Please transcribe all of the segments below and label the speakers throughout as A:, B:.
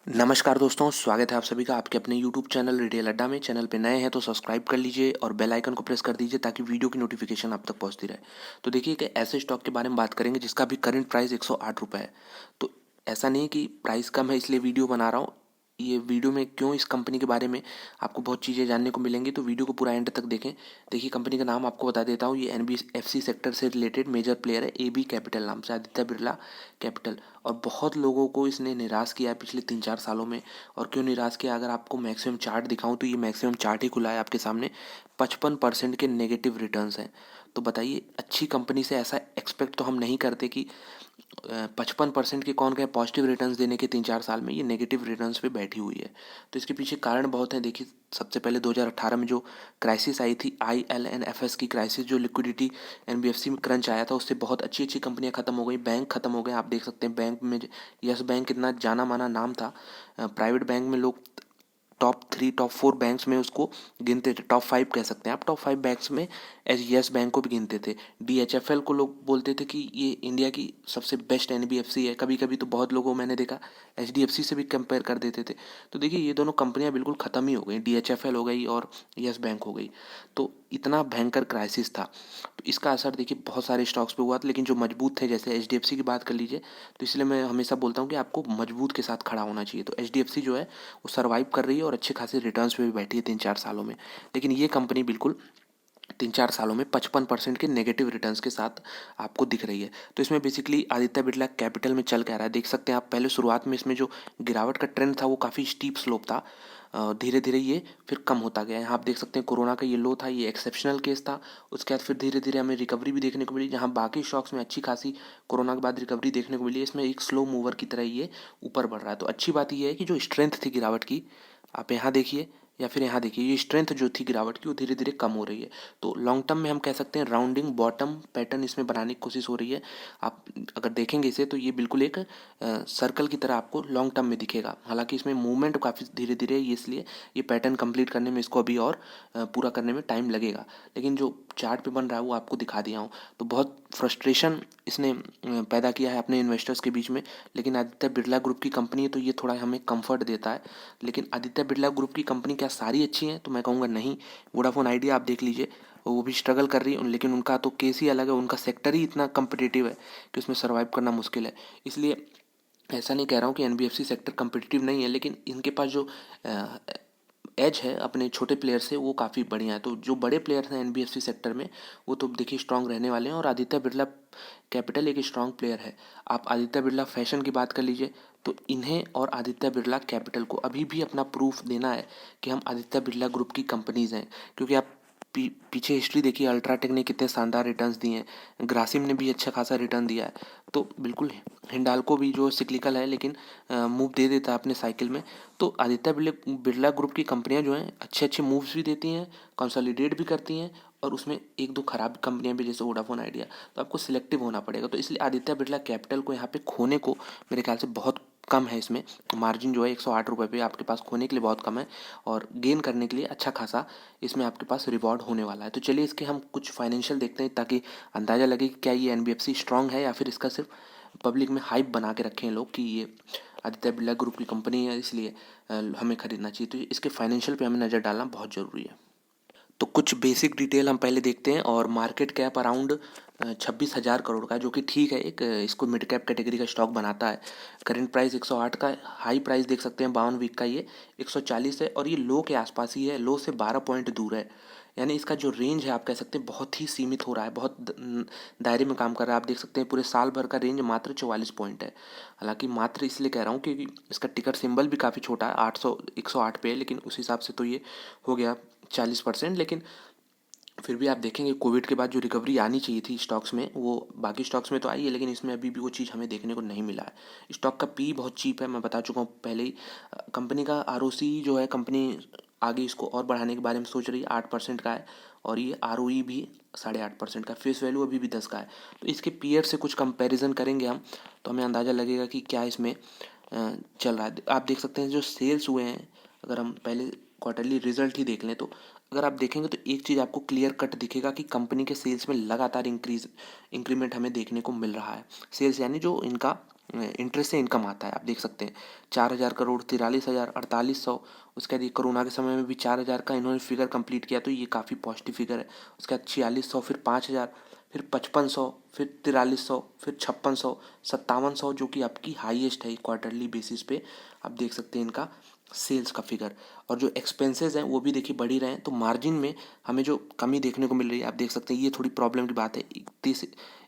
A: नमस्कार दोस्तों, स्वागत है आप सभी का आपके अपने YouTube चैनल रिटेल अड्डा में। चैनल पे नए हैं तो सब्सक्राइब कर लीजिए और बेल आइकन को प्रेस कर दीजिए ताकि वीडियो की नोटिफिकेशन आप तक पहुंचती रहे। तो देखिए कि ऐसे स्टॉक के बारे में बात करेंगे जिसका भी करंट प्राइस 108 रुपये है। तो ऐसा नहीं कि प्राइस कम है इसलिए वीडियो बना रहा हूँ। ये वीडियो में क्यों इस कंपनी के बारे में आपको बहुत चीज़ें जानने को मिलेंगी, तो वीडियो को पूरा एंड तक देखें। देखिए कंपनी का नाम आपको बता देता हूँ, ये NBFC सेक्टर से रिलेटेड मेजर प्लेयर है। AB कैपिटल नाम से, आदित्य बिरला कैपिटल। और बहुत लोगों को इसने निराश किया है पिछले 3-4 सालों में। और क्यों निराश किया, अगर आपको मैक्सिमम चार्ट दिखाऊं तो ये मैक्सिमम चार्ट ही खुला है आपके सामने। 55% के नेगेटिव रिटर्न्स हैं। तो बताइए, अच्छी कंपनी से ऐसा एक्सपेक्ट तो हम नहीं करते कि 55% के कौन कहे पॉजिटिव रिटर्न्स देने के 3-4 साल में ये नेगेटिव रिटर्न्स पे बैठी हुई है। तो इसके पीछे कारण बहुत हैं। देखिए, सबसे पहले 2018 में जो क्राइसिस आई थी, IL&FS की क्राइसिस, जो लिक्विडिटी NBFC में क्रंच आया था, उससे बहुत अच्छी अच्छी कंपनियां खत्म हो गई, बैंक खत्म हो गए। आप देख सकते हैं बैंक में यस बैंक कितना जाना माना नाम था। प्राइवेट बैंक में लोग टॉप 3 टॉप 4 बैंक्स में उसको गिनते थे, टॉप 5 कह सकते हैं आप, टॉप 5 बैंक्स में यस बैंक को भी गिनते थे। DHFL को लोग बोलते थे कि ये इंडिया की सबसे बेस्ट NBFC है। कभी कभी तो बहुत लोगों मैंने देखा HDFC से भी कंपेयर कर देते थे। तो देखिए, ये दोनों कंपनियां बिल्कुल ख़त्म ही हो गई, DHFL हो गई और यस बैंक हो गई। तो इतना भयंकर क्राइसिस था। तो इसका असर देखिए बहुत सारे स्टॉक्स पे हुआ था, लेकिन जो मजबूत थे, जैसे HDFC की बात कर लीजिए, तो इसलिए मैं हमेशा बोलता हूँ कि आपको मजबूत के साथ खड़ा होना चाहिए। तो HDFC जो है वो सर्वाइव कर रही है और अच्छे खासे रिटर्न्स पे भी बैठी है 3-4 सालों में। लेकिन ये कंपनी बिल्कुल 3-4 सालों में 55% के नेगेटिव रिटर्न्स के साथ आपको दिख रही है। तो इसमें बेसिकली आदित्य बिरला कैपिटल में चल क्या रहा है, देख सकते हैं आप। पहले शुरुआत में इसमें जो गिरावट का ट्रेंड था वो काफ़ी स्टीप स्लोप था। धीरे धीरे ये फिर कम होता गया। यहाँ आप देख सकते हैं कोरोना का ये लो था, ये एक्सेप्शनल केस था। उसके बाद फिर धीरे धीरे हमें रिकवरी भी देखने को मिली, जहाँ बाकी स्टॉक्स में अच्छी खासी कोरोना के बाद रिकवरी देखने को मिली। इसमें एक स्लो मूवर की तरह ये ऊपर बढ़ रहा है। तो अच्छी बात यह है कि जो स्ट्रेंथ थी गिरावट की, आप यहाँ देखिए या फिर यहाँ देखिए, ये स्ट्रेंथ जो थी गिरावट की वो धीरे धीरे कम हो रही है। तो लॉन्ग टर्म में हम कह सकते हैं राउंडिंग बॉटम पैटर्न इसमें बनाने की कोशिश हो रही है। आप अगर देखेंगे इसे तो ये बिल्कुल एक सर्कल की तरह आपको लॉन्ग टर्म में दिखेगा। हालांकि इसमें मूवमेंट काफ़ी धीरे धीरे है, इसलिए ये पैटर्न कंप्लीट करने में इसको अभी और पूरा करने में टाइम लगेगा। लेकिन जो चार्ट पे बन रहा है वो आपको दिखा दिया हूँ। तो बहुत फ्रस्ट्रेशन इसने पैदा किया है अपने इन्वेस्टर्स के बीच में। लेकिन आदित्य बिरला ग्रुप की कंपनी है तो ये थोड़ा हमें कंफर्ट देता है। लेकिन आदित्य बिरला ग्रुप की कंपनी क्या सारी अच्छी हैं, तो मैं कहूँगा नहीं। वोडाफोन आइडिया आप देख लीजिए, वो भी स्ट्रगल कर रही है, लेकिन उनका तो केस ही अलग है। उनका सेक्टर ही इतना कम्पिटिटिव है कि उसमें सर्वाइव करना मुश्किल है। इसलिए ऐसा नहीं कह रहा हूँ कि NBFC सेक्टर कम्पिटिटिव नहीं है, लेकिन इनके पास जो एज है अपने छोटे प्लेयर से वो काफ़ी बढ़िया है। तो जो बड़े प्लेयर हैं NBFC सेक्टर में, वो तो देखिए स्ट्रांग रहने वाले हैं। और आदित्य बिरला कैपिटल एक स्ट्रांग प्लेयर है। आप आदित्य बिरला फैशन की बात कर लीजिए, तो इन्हें और आदित्य बिरला कैपिटल को अभी भी अपना प्रूफ देना है कि हम आदित्य बिरला ग्रुप की कंपनीज हैं। क्योंकि आप पीछे हिस्ट्री देखिए, अल्ट्राटेक ने कितने शानदार रिटर्न्स दिए हैं, ग्रासिम ने भी अच्छा खासा रिटर्न दिया है। तो बिल्कुल हिंडाल्को भी जो सिक्लिकल है लेकिन मूव दे देता है अपने साइकिल में। तो आदित्य बिरला बिरला ग्रुप की कंपनियां जो हैं अच्छे अच्छे मूव्स भी देती हैं, कंसोलिडेट भी करती हैं, और उसमें एक दो खराब कंपनियां भी, जैसे वोडाफोन आइडिया। तो आपको सिलेक्टिव होना पड़ेगा। तो इसलिए आदित्य बिरला कैपिटल को यहाँ पे खोने को मेरे ख्याल से बहुत कम है। इसमें मार्जिन जो है 108 रुपये पे आपके पास खोने के लिए बहुत कम है, और गेन करने के लिए अच्छा खासा इसमें आपके पास रिवॉर्ड होने वाला है। तो चलिए इसके हम कुछ फाइनेंशियल देखते हैं, ताकि अंदाज़ा लगे कि क्या ये NBFC स्ट्रांग है या फिर इसका सिर्फ पब्लिक में हाइप बना के रखे हैं लोग कि ये आदित्य बिरला ग्रुप की कंपनी है इसलिए हमें खरीदना चाहिए। तो इसके फाइनेंशियल पे हमें नज़र डालना बहुत ज़रूरी है। तो कुछ बेसिक डिटेल हम पहले देखते हैं। और मार्केट कैप अराउंड 26,000 करोड़ का है, जो कि ठीक है, एक इसको मिड कैप कैटेगरी का स्टॉक बनाता है। करंट प्राइस 108 का है, हाई प्राइस देख सकते हैं 52 वीक का ये 140 है, और ये लो के आसपास ही है, लो से 12 पॉइंट दूर है। यानी इसका जो रेंज है आप कह सकते हैं बहुत ही सीमित हो रहा है, बहुत दायरे में काम कर रहा है। आप देख सकते हैं पूरे साल भर का रेंज मात्र 44 पॉइंट है। हालांकि मात्र इसलिए कह रहा हूँ क्योंकि इसका टिकर सिंबल भी काफ़ी छोटा है, 108 पे है, लेकिन उस हिसाब से तो ये हो गया 40%। लेकिन फिर भी आप देखेंगे कोविड के बाद जो रिकवरी आनी चाहिए थी स्टॉक्स में, वो बाकी स्टॉक्स में तो आई है, लेकिन इसमें अभी भी वो चीज़ हमें देखने को नहीं मिला है। स्टॉक का पी बहुत चीप है, मैं बता चुका हूँ पहले ही। कंपनी का ROC जो है, कंपनी आगे इसको और बढ़ाने के बारे में सोच रही है, 8% का है। और ये ROE भी 8.5% का, फेस वैल्यू अभी भी 10 का है। तो इसके पीयर से कुछ कंपैरिजन करेंगे हम, तो हमें अंदाज़ा लगेगा कि क्या इसमें चल रहा है। आप देख सकते हैं जो सेल्स हुए हैं, अगर हम पहले क्वार्टरली रिजल्ट ही देख लें, तो अगर आप देखेंगे तो एक चीज़ आपको क्लियर कट दिखेगा कि कंपनी के सेल्स में लगातार इंक्रीमेंट हमें देखने को मिल रहा है। सेल्स यानी जो इनका इंटरेस्ट से इनकम आता है। आप देख सकते हैं 4,000 करोड़, 43,000, 4,800। उसके बाद ये कोरोना के समय में भी 4,000 का इन्होंने फिगर कंप्लीट किया, तो ये काफ़ी पॉजिटिव फिगर है। उसके बाद 4,600, फिर 5,000, फिर 5,500, फिर 4,300, फिर 5,600, 5,700, जो कि आपकी हाईएस्ट है क्वार्टरली बेसिस पे। आप देख सकते हैं इनका सेल्स का फिगर। और जो एक्सपेंसेस हैं वो भी देखिए बढ़ ही रहे हैं, तो मार्जिन में हमें जो कमी देखने को मिल रही है, आप देख सकते हैं ये थोड़ी प्रॉब्लम की बात है।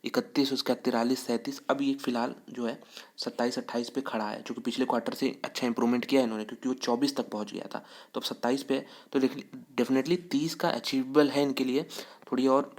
A: 31, उसका 43, 37, अब ये फिलहाल जो है 27-28 पे खड़ा है, जो कि पिछले क्वार्टर से अच्छा इंप्रूवमेंट किया है इन्होंने, क्योंकि वो 24 तक पहुंच गया था, तो अब 27 पे है। तो डेफिनेटली 30 का अचीवेबल है इनके लिए। थोड़ी और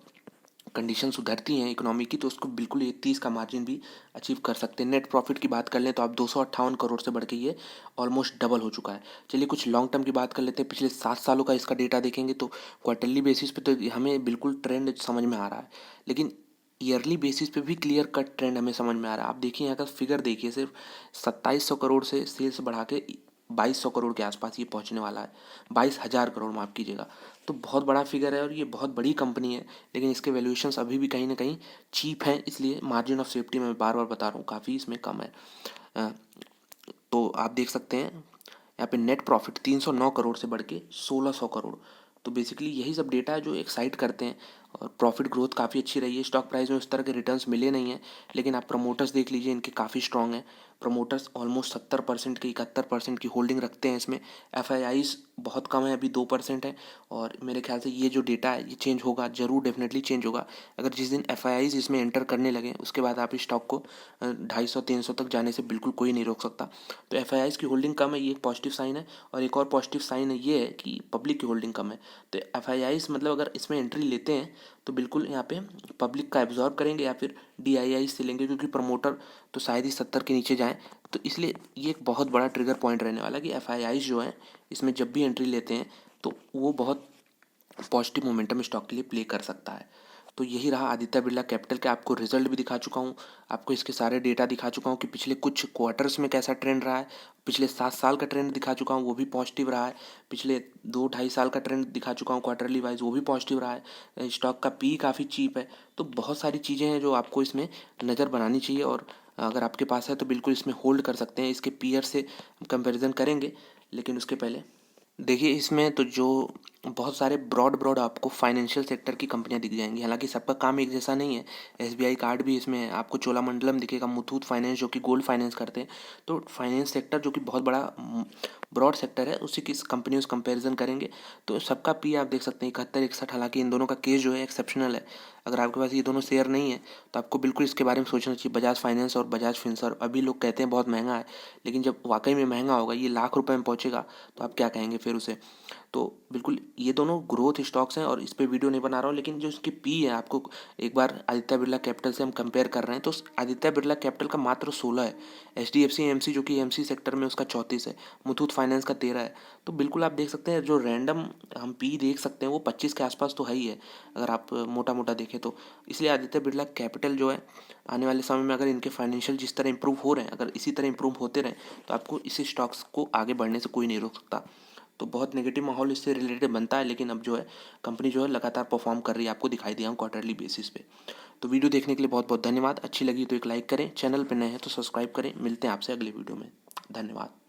A: कंडीशन सुधरती हैं इकोनॉमी की, तो उसको बिल्कुल ये 30 का मार्जिन भी अचीव कर सकते हैं। नेट प्रॉफिट की बात कर लें तो आप 258 करोड़ से बढ़ के ये ऑलमोस्ट डबल हो चुका है। चलिए कुछ लॉन्ग टर्म की बात कर लेते हैं। पिछले 7 सालों का इसका डेटा देखेंगे तो क्वार्टरली बेसिस पे तो हमें बिल्कुल ट्रेंड समझ में आ रहा है, लेकिन ईयरली बेसिस पे भी क्लियर कट ट्रेंड हमें समझ में आ रहा है। आप देखिए यहाँ का फिगर देखिए, सिर्फ 2,700 करोड़ से सेल्स बढ़ा के 2,200 करोड़ के आसपास ये पहुँचने वाला है। 22,000 करोड़, माफ़ कीजिएगा। तो बहुत बड़ा फिगर है और ये बहुत बड़ी कंपनी है, लेकिन इसके वैल्यूएशंस अभी भी कहीं ना कहीं चीप हैं, इसलिए मार्जिन ऑफ सेफ्टी मैं बार बार बता रहा हूँ काफ़ी इसमें कम है। अ, तो आप देख सकते हैं यहाँ पे नेट प्रॉफिट 309 करोड़ से बढ़ के 1,600 करोड़। तो बेसिकली यही सब डेटा है जो एक्साइट करते हैं। और प्रॉफिट ग्रोथ काफ़ी अच्छी रही है। स्टॉक प्राइस में उस तरह के रिटर्न्स मिले नहीं हैं, लेकिन आप प्रमोटर्स देख लीजिए, इनके काफ़ी स्ट्रॉन्ग हैं। प्रमोटर्स ऑलमोस्ट 70% की 71% की होल्डिंग रखते हैं इसमें। एफ बहुत कम है, अभी 2% है। और मेरे ख्याल से ये जो डेटा है ये चेंज होगा, जरूर डेफिनेटली चेंज होगा। अगर जिस दिन एफ इसमें एंटर करने लगे उसके बाद आप इस स्टॉक को 250-300 तक जाने से बिल्कुल कोई नहीं रोक सकता। तो एफ की होल्डिंग कम है, ये एक पॉजिटिव साइन है। और एक और पॉजिटिव साइन है ये है कि पब्लिक की होल्डिंग कम है। तो एफ मतलब अगर इसमें एंट्री लेते हैं तो बिल्कुल यहाँ पे पब्लिक का एब्जॉर्ब करेंगे या फिर डी से लेंगे, क्योंकि प्रमोटर तो शायद ही 70 के नीचे जाएँ। तो इसलिए ये एक बहुत बड़ा ट्रिगर पॉइंट रहने वाला है कि एफ जो है इसमें जब भी एंट्री लेते हैं तो वो बहुत पॉजिटिव मोमेंटम स्टॉक के लिए प्ले कर सकता है। तो यही रहा आदित्य बिरला कैपिटल के। आपको रिजल्ट भी दिखा चुका हूँ, आपको इसके सारे डेटा दिखा चुका हूँ कि पिछले कुछ क्वार्टर्स में कैसा ट्रेंड रहा है। पिछले 7 साल का ट्रेंड दिखा चुका हूँ, वो भी पॉजिटिव रहा है। पिछले 2-2.5 साल का ट्रेंड दिखा चुका हूँ क्वार्टरली वाइज, वो भी पॉजिटिव रहा है। स्टॉक का पी काफ़ी चीप है। तो बहुत सारी चीज़ें हैं जो आपको इसमें नज़र बनानी चाहिए, और अगर आपके पास है तो बिल्कुल इसमें होल्ड कर सकते हैं। इसके पीयर से कंपेरिजन करेंगे, लेकिन उसके पहले देखिए इसमें तो जो बहुत सारे ब्रॉड ब्रॉड आपको फाइनेंशियल सेक्टर की कंपनियां दिख जाएंगी। हालांकि सबका काम एक जैसा नहीं है। एसबीआई कार्ड भी इसमें है, आपको चोलामंडलम दिखेगा, मुथूट फाइनेंस जो कि गोल्ड फाइनेंस करते हैं। तो फाइनेंस सेक्टर जो कि बहुत बड़ा ब्रॉड सेक्टर है, उसी की कंपनी से कंपेरिजन करेंगे तो सबका पी आप देख सकते हैं 71-61। हालांकि इन दोनों का केस जो है एक्सेप्शनल है। अगर आपके पास ये दोनों शेयर नहीं है तो आपको बिल्कुल इसके बारे में सोचना चाहिए। बजाज फाइनेंस और बजाज फिनसर्व अभी लोग कहते हैं बहुत महंगा है, लेकिन जब वाकई में महंगा होगा, ये लाख रुपए में पहुंचेगा, तो आप क्या कहेंगे फिर उसे। तो बिल्कुल ये दोनों ग्रोथ स्टॉक्स हैं, और इस पर वीडियो नहीं बना रहा हूँ, लेकिन जो इसकी पी है आपको एक बार आदित्य बिरला कैपिटल से हम कंपेयर कर रहे हैं, तो आदित्य बिरला कैपिटल का मात्र 16 है। HDFC एमसी जो कि एमसी सेक्टर में उसका 34 है। मुथूट फाइनेंस का 13 है। तो बिल्कुल आप देख सकते हैं जो रैंडम हम पी देख सकते हैं वो 25 के आसपास तो है ही है, अगर आप मोटा मोटा देखें तो। इसलिए आदित्य बिरला कैपिटल जो है आने वाले समय में अगर इनके फाइनेंशियल जिस तरह इंप्रूव हो रहे हैं, अगर इसी तरह इंप्रूव होते रहें, तो आपको इसी स्टॉक्स को आगे बढ़ने से कोई नहीं रोक सकता। तो बहुत नेगेटिव माहौल इससे रिलेटेड बनता है, लेकिन अब जो है कंपनी जो है लगातार परफॉर्म कर रही है, आपको दिखाई दिया हूँ क्वार्टरली बेसिस पे। तो वीडियो देखने के लिए बहुत बहुत धन्यवाद। अच्छी लगी तो एक लाइक करें, चैनल पर नए हैं तो सब्सक्राइब करें। मिलते हैं आपसे अगले वीडियो में। धन्यवाद।